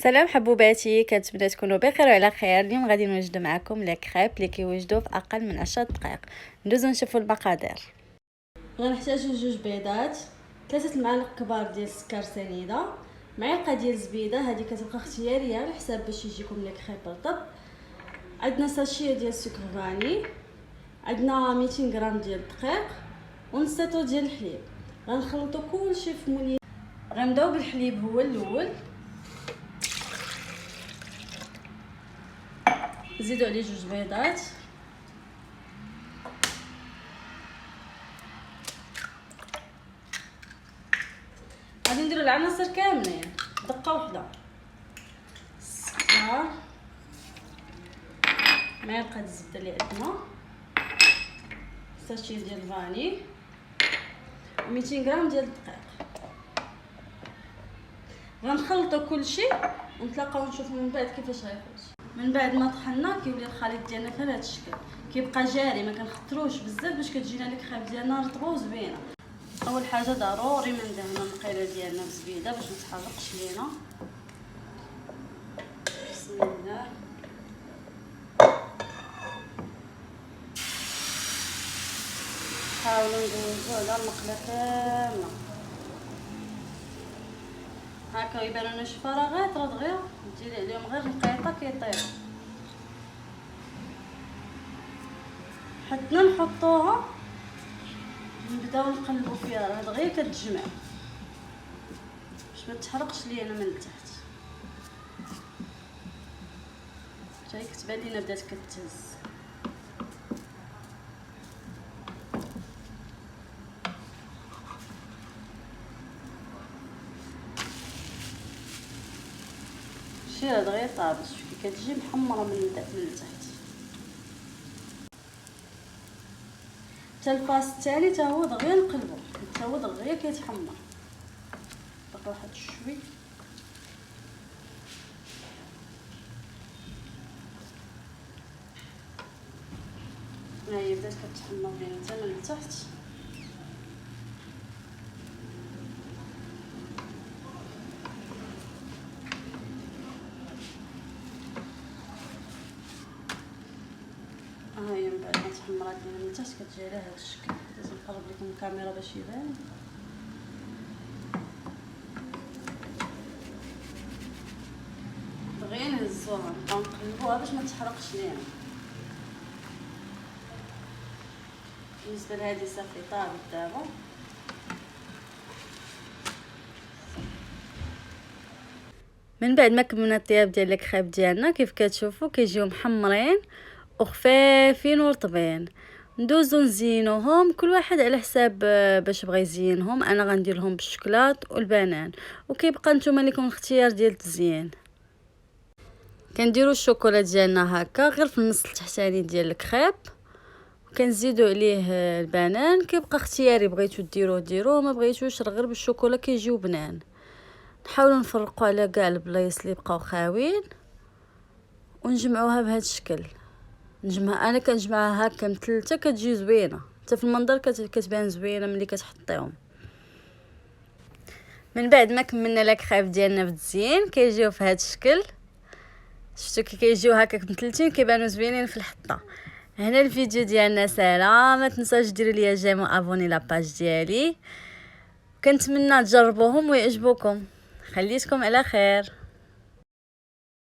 سلام حبوباتي، كنتمنى تكونوا بخير وعلى خير. اليوم غادي نوجد معكم لي كريب اللي كيوجدوا في اقل من 10 دقائق. ندوزو نشوفوا المقادير. غنحتاجوا 2 بيضات، 3 المعالق كبار ديال السكر سنيده، معلقه ديال الزبيده، هذه كتبقى اختياريه على حساب باش يجيكم لي كريب رطب. عندنا ساشيه ديال السكر فاني، عندنا 200 غرام ديال الدقيق ونص لتر ديال الحليب. غنخلطوا كلشي في مولين. غنبداو بالحليب هو الاول، نزيدو عليه 2 بيضات، غادي نديرو العناصر كاملين دقه واحده. السكر، معلقه الزبده اللي عندنا، ساشي ديال الفاني، 200 غرام ديال الدقيق. غنخلطوا كلشي ونتلاقاو نشوفوا من بعد كيفاش غيخرج. من بعد ما طحنا كيولي الخليط ديالنا في هذا الشكل، كيبقى جاري، ما كنخطروش بزاف باش كتجينا لي كريب ديالنا رطبه وزوينه. اول حاجه ضروري ما ندهنوا المقيله ديالنا بالزبيده باش ما تحرقش لينا. بسم الله. حاولوا ندوزو على المقله كامله هكا يبانو لنا شي فراغات راه دغيا ديري عليهم غير نقيطه كيطيروا. حدنا نحطوها نبداو نقلبوا فيها، راه دغيا كتجمع باش ما تحرقش لينا من التحت. حتى كتبان لينا بدات كتهز. شي راه دغيا طابت، شوفي كتجي محمره من التحت. حتى الفاس الثاني حتى هو دغيا نقلبو، حتى هو دغيا كيتحمر. باقي واحد شوي. ها هي بدات كتحمر لينا حتى من التحت. ها هي من بعد ما تحمرات لينا من التحت كتجي على هذا الشكل. لازم نقرب لكم الكاميرا باش يبان. دغيا نهزوها نبقاو نقلبوها باش ما تحرقش لينا. بالنسبه لهذه صافي طابت دابا. من بعد ما كملنا الطياب ديال الكريب ديالنا كيف كتشوفوا كيجيو محمرين وخفافين ورطبين. ندوزو نزينوهم كل واحد على حساب باش بغى يزينهم. انا غندير لهم بالشوكولات والبنان، وكيبقى نتوما لكم الاختيار ديال التزيين. كنديروا الشوكولا ديالنا هكا غير في النص التحتاني ديال الكريب، كنزيدوا عليه البنان. كيبقى اختياري، بغيتو ديروه ما بغيتوش راه غير بالشوكولا كيجيو بنان. نحاولوا نفرقوا على كاع البلايص اللي بقاو خاويين ونجمعوها بهذا الشكل. انا كنجمعها هكا مثلثه كتجي زوينه، حتى في المنظر كتبان زوينه ملي كتحطيهم. من بعد ما كملنا لاكريب ديالنا بالتزيين كيجيو في هذا الشكل. شفتوا كي كيجيو هكا مثلثين كيبانوا زوينين في الحطه. هنا الفيديو ديالنا سالا، ما تنساوش ديروا لي جيم وابوني لاباج ديالي. كنتمنى تجربوهم ويعجبوكم. خليتكم على خير.